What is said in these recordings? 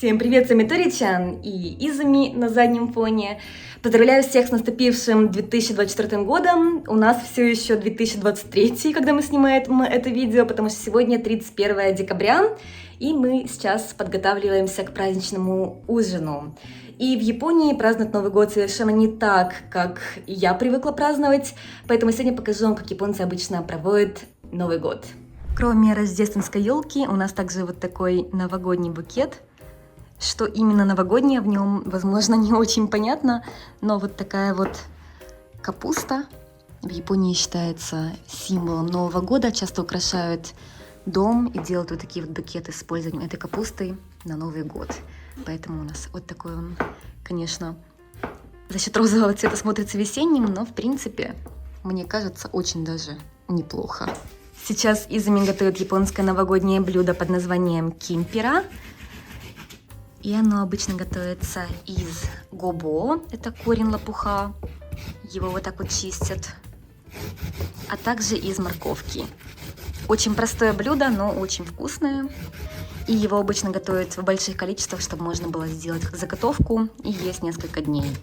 Всем привет, с вами Тори-чан и Изуми на заднем фоне. Поздравляю всех с наступившим 2024 годом. У нас все еще 2023, когда мы снимаем это видео, потому что сегодня 31 декабря, и мы сейчас подготавливаемся к праздничному ужину. И в Японии празднуют Новый год совершенно не так, как я привыкла праздновать, поэтому сегодня покажу вам, как японцы обычно проводят Новый год. Кроме рождественской елки, у нас также вот такой новогодний букет. Что именно новогоднее в нем, возможно, не очень понятно, но вот такая вот капуста в Японии считается символом Нового года. Часто украшают дом и делают вот такие вот букеты с использованием этой капусты на Новый год. Поэтому у нас вот такой он, конечно, за счет розового цвета смотрится весенним, но в принципе, мне кажется, очень даже неплохо. Сейчас Изуми готовит японское новогоднее блюдо под названием кимпира. И оно обычно готовится из гобо, это корень лопуха, его вот так вот чистят, а также из морковки. Очень простое блюдо, но очень вкусное. И его обычно готовят в больших количествах, чтобы можно было сделать заготовку и есть несколько дней.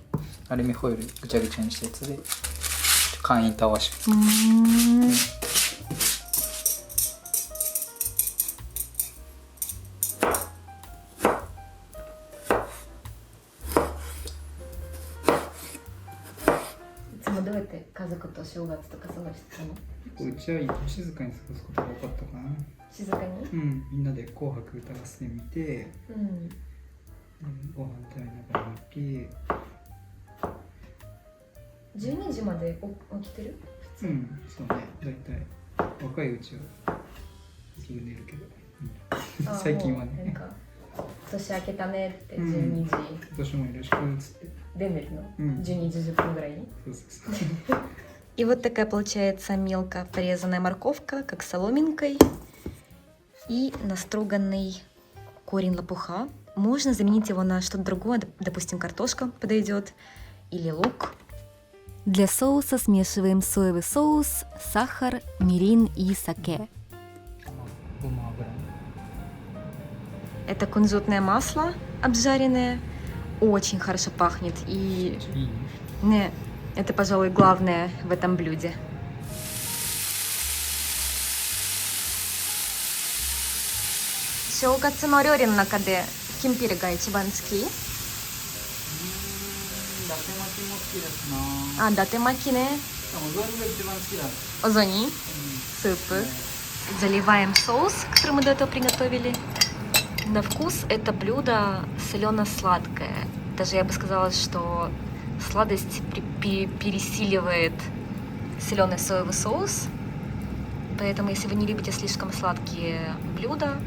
И вот такая получается мелко порезанная морковка, как соломинкой, и наструганный корень лопуха. Можно заменить его на что-то другое, допустим, картошка подойдет, или лук. Для соуса смешиваем соевый соус, сахар, мирин и саке. Это кунжутное масло обжаренное, очень хорошо пахнет, и это, пожалуй, главное в этом блюде. Датэмаки не? Озони? Суп. Заливаем соус, который мы до этого приготовили. На вкус это блюдо солено-сладкое. Даже я бы сказала, что сладость пересиливает соленый соевый соус. Поэтому, если вы не любите слишком сладкие блюда,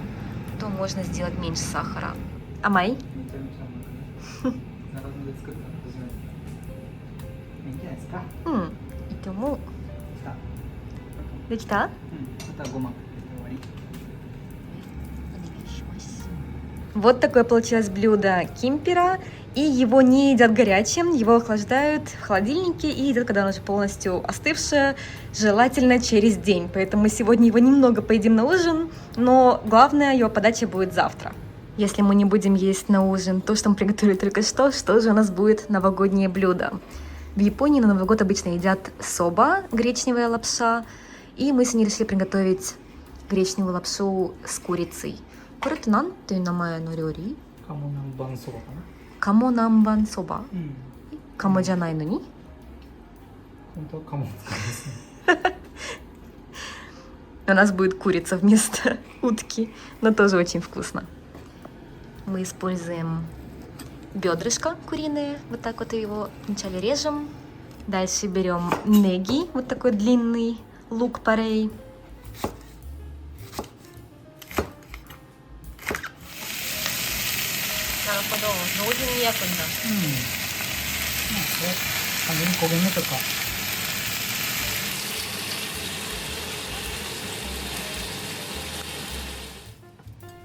то можно сделать меньше сахара. Амай? Вот такое получилось блюдо кимпира. И его не едят горячим, его охлаждают в холодильнике и едят, когда оно уже полностью остывшее, желательно через день. Поэтому мы сегодня его немного поедим на ужин, но главное, его подача будет завтра. Если мы не будем есть на ужин то, что мы приготовили только что же у нас будет новогоднее блюдо? В Японии на Новый год обычно едят соба, гречневая лапша, и мы сегодня решили приготовить гречневую лапшу с курицей. Это нанという名前の料理? Камо намбан соба. Камоじゃないのに? У нас будет курица вместо утки, но тоже очень вкусно. Мы используем бедрышко куриное, вот так вот его вначале режем. Дальше берем неги, вот такой длинный лук порей.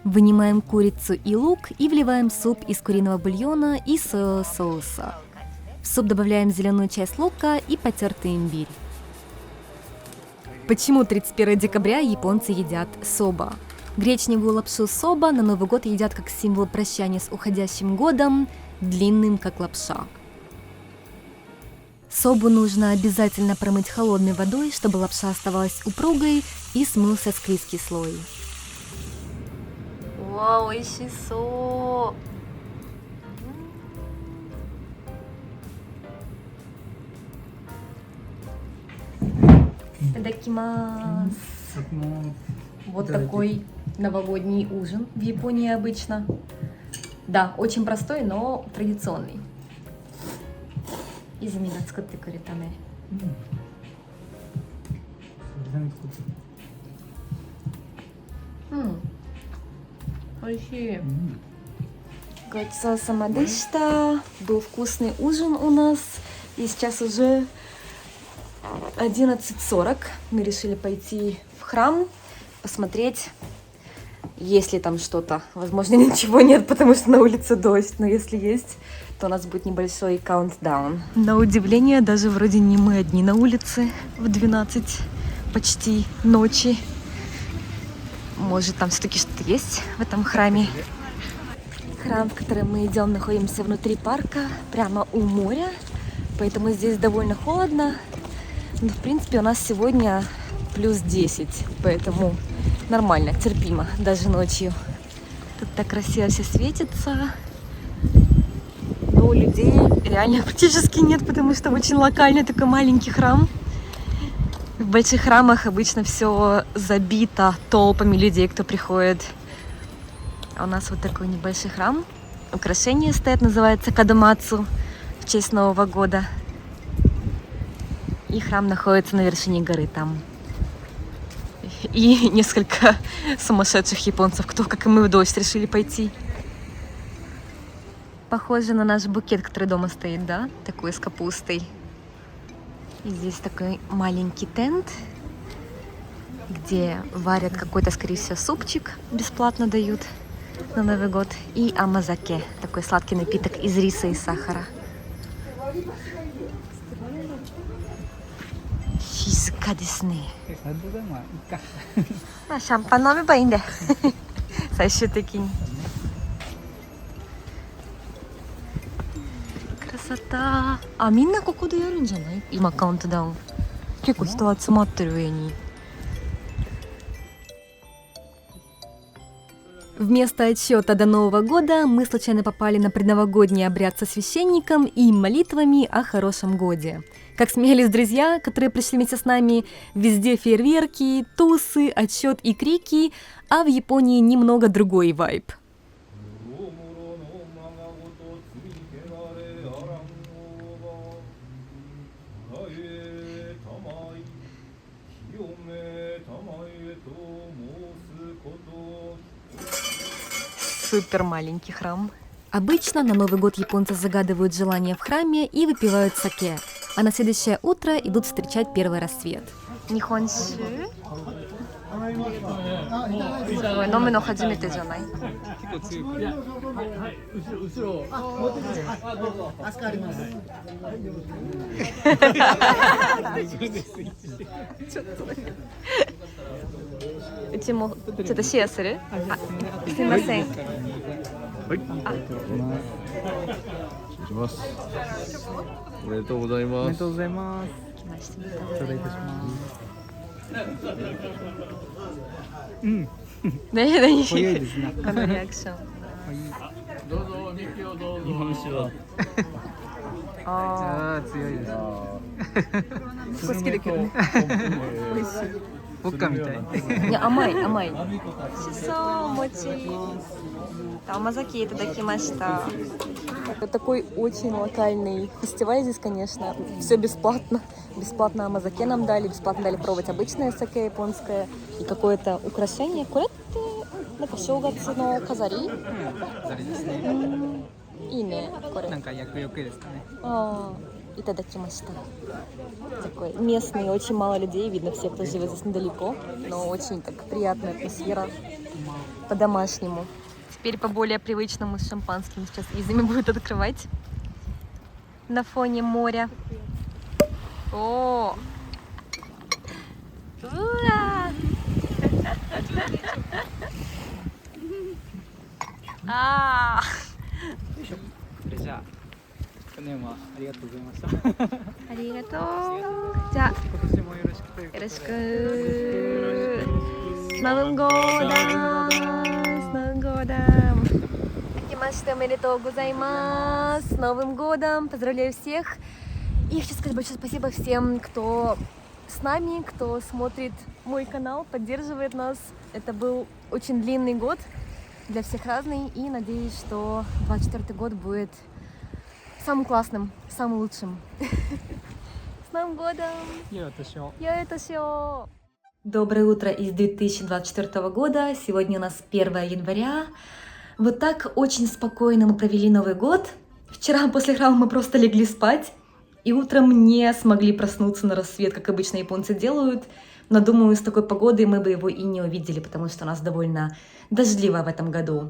Вынимаем курицу и лук и вливаем суп из куриного бульона и соевого соуса. В суп добавляем зеленую часть лука и потертый имбирь. Почему 31 декабря японцы едят соба? Гречневую лапшу соба на Новый год едят как символ прощания с уходящим годом, длинным как лапша. Собу нужно обязательно промыть холодной водой, чтобы лапша оставалась упругой и смылся склизкий слой. Вау, ищисо! Тадакимас! Вот такой новогодний ужин в Японии обычно. Да, очень простой, но традиционный. Изумиが作ってくれたね。美味しい。ごちそうさまでした。Был вкусный ужин у нас. И сейчас уже 11:40. Мы решили пойти в храм, посмотреть, есть ли там что-то. Возможно, ничего нет, потому что на улице дождь. Но если есть, то у нас будет небольшой каунтдаун. На удивление, даже вроде не мы одни на улице в 12 почти ночи. Может, там все-таки что-то есть в этом храме. Храм, в который мы идем, находимся внутри парка, прямо у моря. Поэтому здесь довольно холодно. Но, в принципе, у нас сегодня плюс 10. Поэтому нормально, терпимо, даже ночью. Тут так красиво все светится. Но людей реально практически нет, потому что очень локальный такой маленький храм. В больших храмах обычно все забито толпами людей, кто приходит. А у нас вот такой небольшой храм. Украшение стоит, называется Кадамацу, в честь Нового года. И храм находится на вершине горы там. И несколько сумасшедших японцев, кто, как и мы, в дождь решили пойти. Похоже на наш букет, который дома стоит, да? Такой с капустой. И здесь такой маленький тент, где варят какой-то, скорее всего, супчик, бесплатно дают на Новый год. И амазаке, такой сладкий напиток из риса и сахара. Шизука десуね。シャンパン飲めばいいんだよ。最終的に。красота。あ、みんなここでやるんじゃない？今カウントダウン。結構人集まってる上に。Вместо отсчета до Нового года мы случайно попали на предновогодний обряд со священником и молитвами о хорошем годе. Как смеялись друзья, которые пришли вместе с нами, везде фейерверки, тусы, отсчет и крики, а в Японии немного другой вайб. Супер маленький храм. Обычно на Новый год японцы загадывают желания в храме и выпивают саке, а на следующее утро идут встречать первый рассвет. Нихоншу? Номено хадзуметеじゃない?うちもちょっとシェアする？あ、すみません。はい。失礼します。おめでとうございます。おめでとうございます。来ました。頂戴いたします。うん。何？早いですね。このリアクション。どうぞ、ミキをどうぞ。日本酒は。あああ、強いです。そこ好きだけどね。美味しい。ウォッカみたい。いや、甘い甘い。美味しそう、お餅。Амазаки это мечта. Такой очень локальный фестиваль здесь, конечно. Все бесплатно. Бесплатно амазаке нам дали, бесплатно дали пробовать обычное саке японское и какое-то украшение. Куретте, нака шоугацу но казари. それですね。いいね、これ。なんか薬浴ですかね。いただきました。Такой местный, очень мало людей, видно все, кто живет здесь недалеко, но очень так приятная атмосфера, по-домашнему. Теперь по более привычному с шампанским сейчас Изами будет открывать на фоне моря. О! Ура! あよいしょ。それじゃあ、去年はありがとうございました。ありがとう。じゃあ今年もよろしくということで。よろしく。スナウンゴーダースナウンゴーダー明けましておめでとうございます. С Новым годом! Поздравляю всех! И хочу сказать большое спасибо всем, кто с нами, кто смотрит мой канал, поддерживает нас. Это был очень длинный год, для всех разный, и надеюсь, что 24 год будет самым классным, самым лучшим. С Новым годом! いいお年を。 Я это все. Доброе утро из 2024 года. Сегодня у нас 1 января. Вот так очень спокойно мы провели Новый год. Вчера после храма мы просто легли спать. И утром не смогли проснуться на рассвет, как обычно японцы делают. Но думаю, с такой погодой мы бы его и не увидели, потому что у нас довольно дождливо в этом году.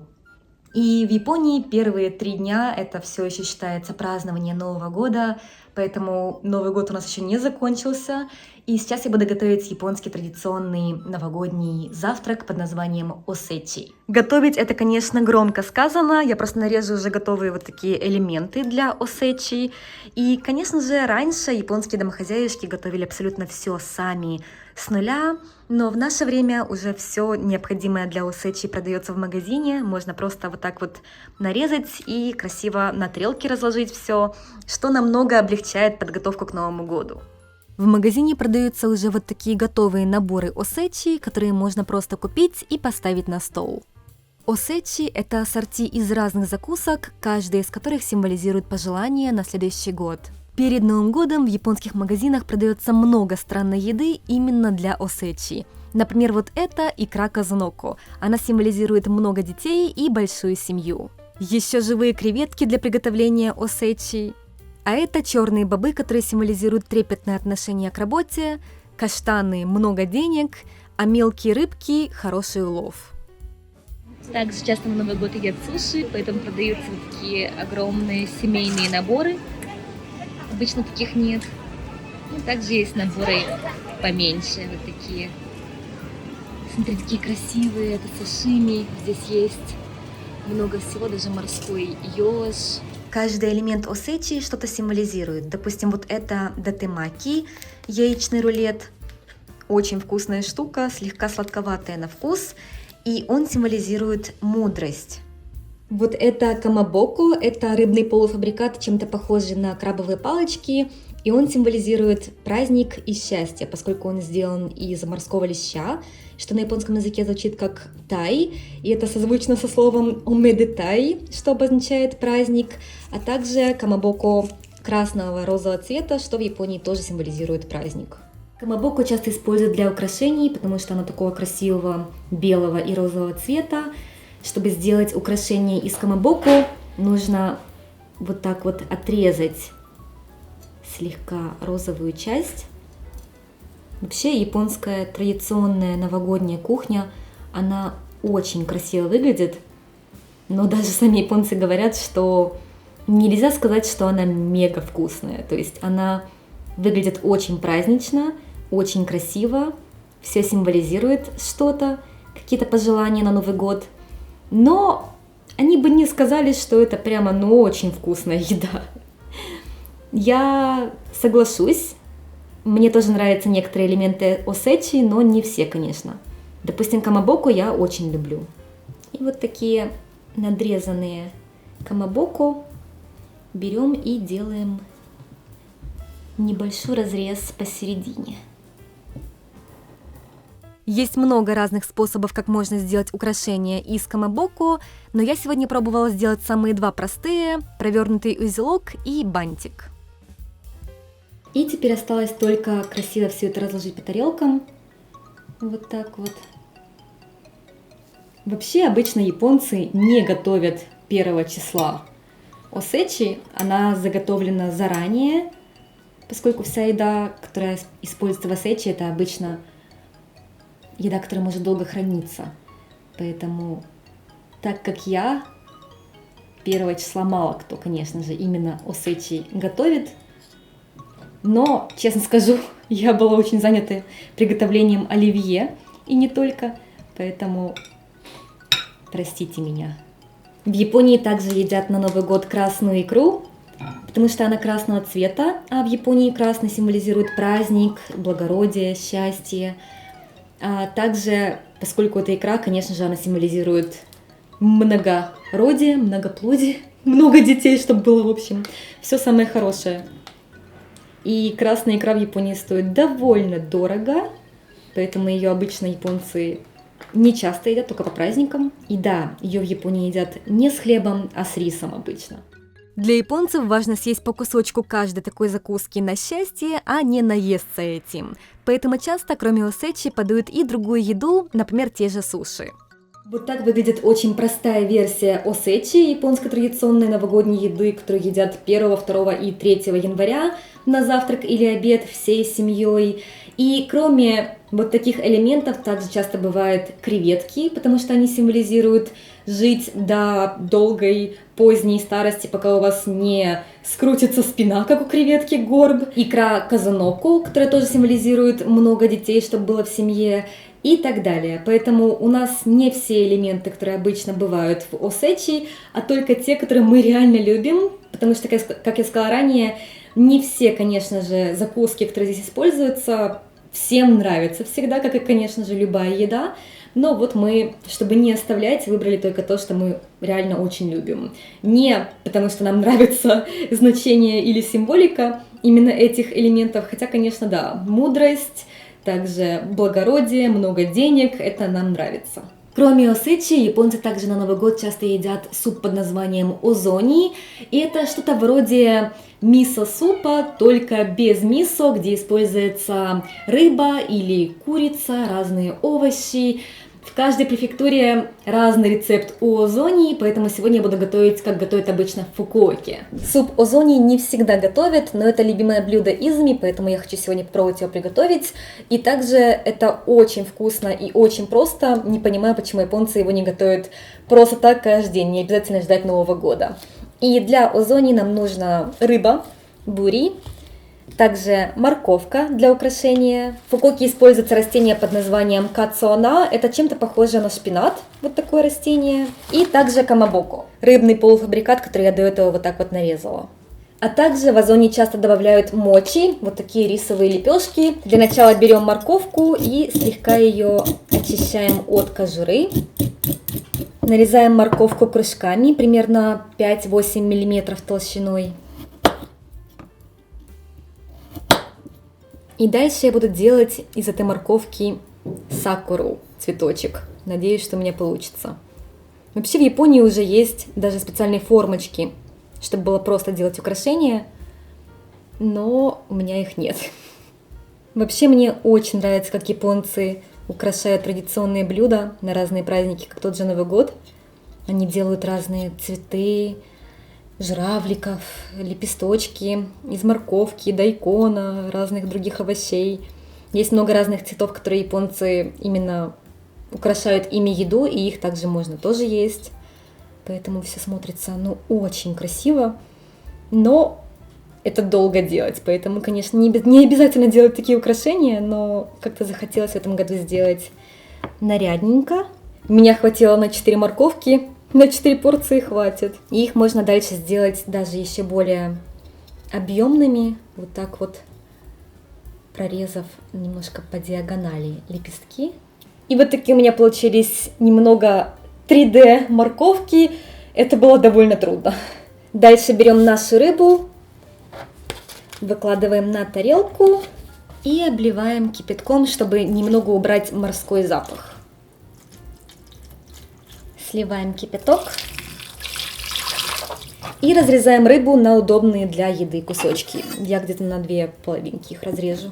И в Японии первые 3 дня это все еще считается празднование Нового года, поэтому Новый год у нас еще не закончился. И сейчас я буду готовить японский традиционный новогодний завтрак под названием осечи. Готовить это, конечно, громко сказано. Я просто нарежу уже готовые вот такие элементы для осечи. И, конечно же, раньше японские домохозяюшки готовили абсолютно все сами с нуля. Но в наше время уже все необходимое для осечи продается в магазине. Можно просто вот так вот нарезать и красиво на тарелке разложить все, что намного облегчает подготовку к Новому году. В магазине продаются уже вот такие готовые наборы осечи, которые можно просто купить и поставить на стол. Осечи – это ассорти из разных закусок, каждая из которых символизирует пожелание на следующий год. Перед Новым годом в японских магазинах продается много странной еды именно для осечи. Например, вот это икра казуноко. Она символизирует много детей и большую семью. Еще живые креветки для приготовления осечи. А это черные бобы, которые символизируют трепетное отношение к работе, каштаны – много денег, а мелкие рыбки – хороший улов. Также часто на Новый год едят суши, поэтому продаются вот такие огромные семейные наборы. Обычно таких нет. И также есть наборы поменьше, вот такие. Смотрите, какие красивые, это сашими. Здесь есть много всего, даже морской ёж. Каждый элемент осечи что-то символизирует. Допустим, вот это датэмаки, яичный рулет. Очень вкусная штука, слегка сладковатая на вкус. И он символизирует мудрость. Вот это камабоко, это рыбный полуфабрикат, чем-то похожий на крабовые палочки. И он символизирует праздник и счастье, поскольку он сделан из морского леща, что на японском языке звучит как тай, и это созвучно со словом омедетай, что обозначает праздник, а также камабоко красного розового цвета, что в Японии тоже символизирует праздник. Камабоко часто используют для украшений, потому что оно такого красивого белого и розового цвета. Чтобы сделать украшение из камабоко, нужно вот так вот отрезать слегка розовую часть. Вообще японская традиционная новогодняя кухня, она очень красиво выглядит, но даже сами японцы говорят, что нельзя сказать, что она мега вкусная. То есть она выглядит очень празднично, очень красиво, все символизирует что-то, какие-то пожелания на Новый год, но они бы не сказали, что это прямо очень вкусная еда. Я соглашусь. Мне тоже нравятся некоторые элементы осечи, но не все, конечно. Допустим, камабоко я очень люблю. И вот такие надрезанные камабоко берем и делаем небольшой разрез посередине. Есть много разных способов, как можно сделать украшения из камабоко, но я сегодня пробовала сделать самые 2 простые – провернутый узелок и бантик. И теперь осталось только красиво все это разложить по тарелкам. Вот так вот. Вообще обычно японцы не готовят 1 числа. Осечи, она заготовлена заранее, поскольку вся еда, которая используется в осечи, это обычно еда, которая может долго храниться. Поэтому, так как я, 1 числа мало кто, конечно же, именно осечи готовит. Но, честно скажу, я была очень занята приготовлением оливье, и не только, поэтому простите меня. В Японии также едят на Новый год красную икру, потому что она красного цвета, а в Японии красный символизирует праздник, благородие, счастье. А также, поскольку это икра, конечно же, она символизирует многородие, многоплодие, много детей, чтобы было, в общем, все самое хорошее. И красная икра в Японии стоит довольно дорого, поэтому ее обычно японцы не часто едят, только по праздникам. И да, ее в Японии едят не с хлебом, а с рисом обычно. Для японцев важно съесть по кусочку каждой такой закуски на счастье, а не наесться этим. Поэтому часто, кроме осечи, подают и другую еду, например, те же суши. Вот так выглядит очень простая версия осечи, японской традиционной новогодней еды, которую едят 1, 2 и 3 января на завтрак или обед всей семьей. И кроме вот таких элементов также часто бывают креветки, потому что они символизируют жить до долгой поздней старости, пока у вас не скрутится спина, как у креветки, горб. Икра казаноку, которая тоже символизирует много детей, чтобы было в семье, и так далее. Поэтому у нас не все элементы, которые обычно бывают в осечи, а только те, которые мы реально любим, потому что, как я сказала ранее, не все, конечно же, закуски, которые здесь используются, всем нравятся всегда, как и, конечно же, любая еда. Но вот мы, чтобы не оставлять, выбрали только то, что мы реально очень любим. Не потому, что нам нравится значение или символика именно этих элементов, хотя, конечно, да, мудрость, также благородие, много денег, это нам нравится. Кроме осечи, японцы также на Новый год часто едят суп под названием озони. И это что-то вроде мисо-супа, только без мисо, где используется рыба или курица, разные овощи. В каждой префектуре разный рецепт у озони, поэтому сегодня я буду готовить, как готовят обычно в Фукуоке. Суп озони не всегда готовят, но это любимое блюдо Изми, поэтому я хочу сегодня попробовать его приготовить. И также это очень вкусно и очень просто. Не понимаю, почему японцы его не готовят просто так каждый день, не обязательно ждать Нового года. И для озони нам нужна рыба, бури, также морковка для украшения. В Фукуоке используется растение под названием кацуона. Это чем-то похоже на шпинат, вот такое растение. И также камабоко, рыбный полуфабрикат, который я до этого вот так вот нарезала. А также в озоне часто добавляют мочи, вот такие рисовые лепешки. Для начала берем морковку и слегка ее очищаем от кожуры. Нарезаем морковку кружками, примерно 5-8 мм толщиной. И дальше я буду делать из этой морковки сакуру, цветочек. Надеюсь, что у меня получится. Вообще в Японии уже есть даже специальные формочки, чтобы было просто делать украшения, но у меня их нет. Вообще мне очень нравится, как японцы украшают традиционные блюда на разные праздники, как тот же Новый год. Они делают разные цветы, журавликов, лепесточки из морковки, дайкона, разных других овощей. Есть много разных цветов, которые японцы именно украшают ими еду, и их также можно тоже есть. Поэтому все смотрится, очень красиво. Но это долго делать, поэтому, конечно, не обязательно делать такие украшения, но как-то захотелось в этом году сделать нарядненько. Меня хватило на 4 морковки. На 4 порции хватит. И их можно дальше сделать даже еще более объемными. Вот так вот, прорезав немножко по диагонали лепестки. И вот такие у меня получились немного 3D морковки. Это было довольно трудно. Дальше берем нашу рыбу, выкладываем на тарелку и обливаем кипятком, чтобы немного убрать морской запах. Сливаем кипяток и разрезаем рыбу на удобные для еды кусочки. Я где-то на 2 половинки их разрежу.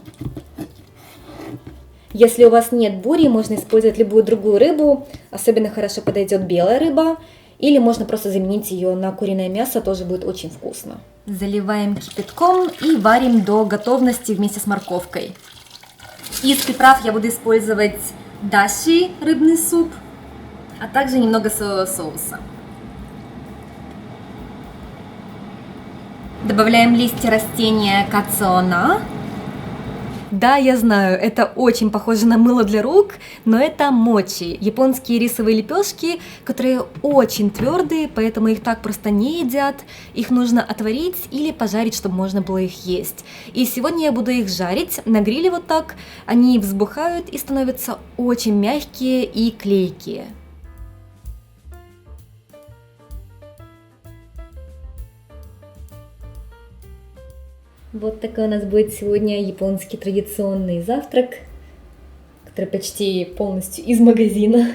Если у вас нет бури, можно использовать любую другую рыбу. Особенно хорошо подойдет белая рыба. Или можно просто заменить ее на куриное мясо, тоже будет очень вкусно. Заливаем кипятком и варим до готовности вместе с морковкой. Из приправ я буду использовать даши, рыбный суп, а также немного соевого соуса. Добавляем листья растения кацуона. Да, я знаю, это очень похоже на мыло для рук, но это мочи, японские рисовые лепешки, которые очень твердые, поэтому их так просто не едят. Их нужно отварить или пожарить, чтобы можно было их есть. И сегодня я буду их жарить на гриле вот так. Они взбухают и становятся очень мягкие и клейкие. Вот такой у нас будет сегодня японский традиционный завтрак, который почти полностью из магазина.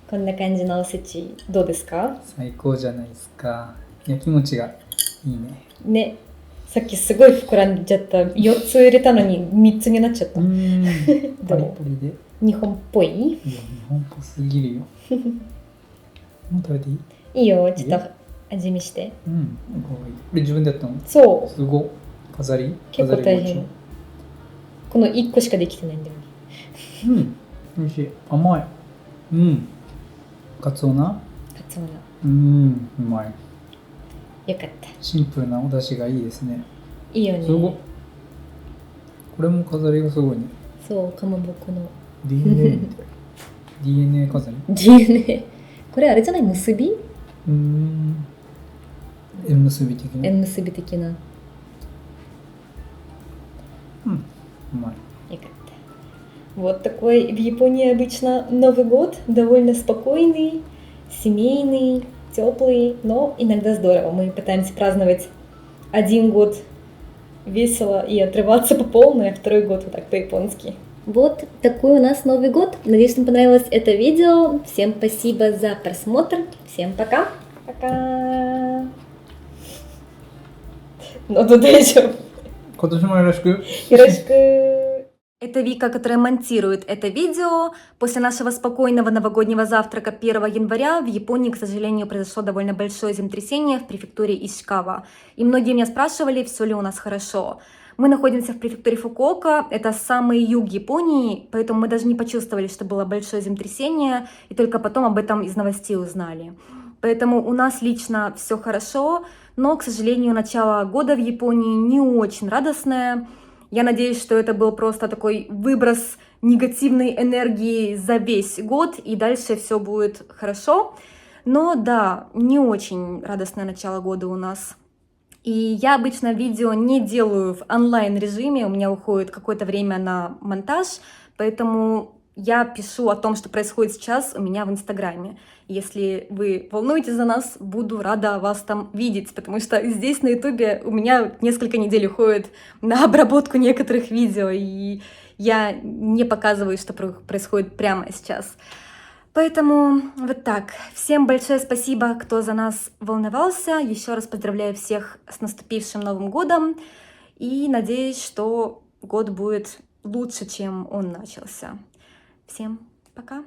こんな感じのおせちどうですか？最高じゃないですか。焼き餅がいいね。ね、さっきすごい膨らんじゃった。4つ入れたのに3つになっちゃった。パリどう？パリで。日本っぽい？いや、日本っぽすぎるよ。もう食べていい？いいよ、ちょっと味見して。うん、かわいい。これ自分でやったの？そう。すごい。飾り？結構大変。この1個しかできてないんだよね。うん、美味しい。甘い。うん。カツオナ？カツオナ。うまい。よかった。シンプルなお出汁がいいですね。いいよね。すごい。これも飾りがすごいね。そう、かまぼこの。DNA みたい。DNA 飾り？ DNA。これあれじゃない？結び？縁結び的な。縁結び的な。うん、うまい。よかった。Вот такой в Японии обычно Новый год, довольно спокойный, семейный, теплый, но иногда здорово. Мы пытаемся праздновать один год весело и отрываться по полной, а второй год вот так по-японски. Вот такой у нас Новый год. Надеюсь, вам понравилось это видео. Всем спасибо за просмотр. Всем пока. Пока. Ну, туда еще. 今年もよろしく。 Это Вика, которая монтирует это видео. После нашего спокойного новогоднего завтрака 1 января в Японии, к сожалению, произошло довольно большое землетрясение в префектуре Ишикава. И многие меня спрашивали, все ли у нас хорошо. Мы находимся в префектуре Фукуока, это самый юг Японии, поэтому мы даже не почувствовали, что было большое землетрясение, и только потом об этом из новостей узнали. Поэтому у нас лично все хорошо, но, к сожалению, начало года в Японии не очень радостное. Я надеюсь, что это был просто такой выброс негативной энергии за весь год, и дальше все будет хорошо. Но да, не очень радостное начало года у нас. И я обычно видео не делаю в онлайн-режиме, у меня уходит какое-то время на монтаж, поэтому я пишу о том, что происходит сейчас у меня в Инстаграме. Если вы волнуетесь за нас, буду рада вас там видеть, потому что здесь на Ютубе у меня несколько недель уходит на обработку некоторых видео, и я не показываю, что происходит прямо сейчас. Поэтому вот так. Всем большое спасибо, кто за нас волновался. Еще раз поздравляю всех с наступившим Новым годом. И надеюсь, что год будет лучше, чем он начался. Всем пока!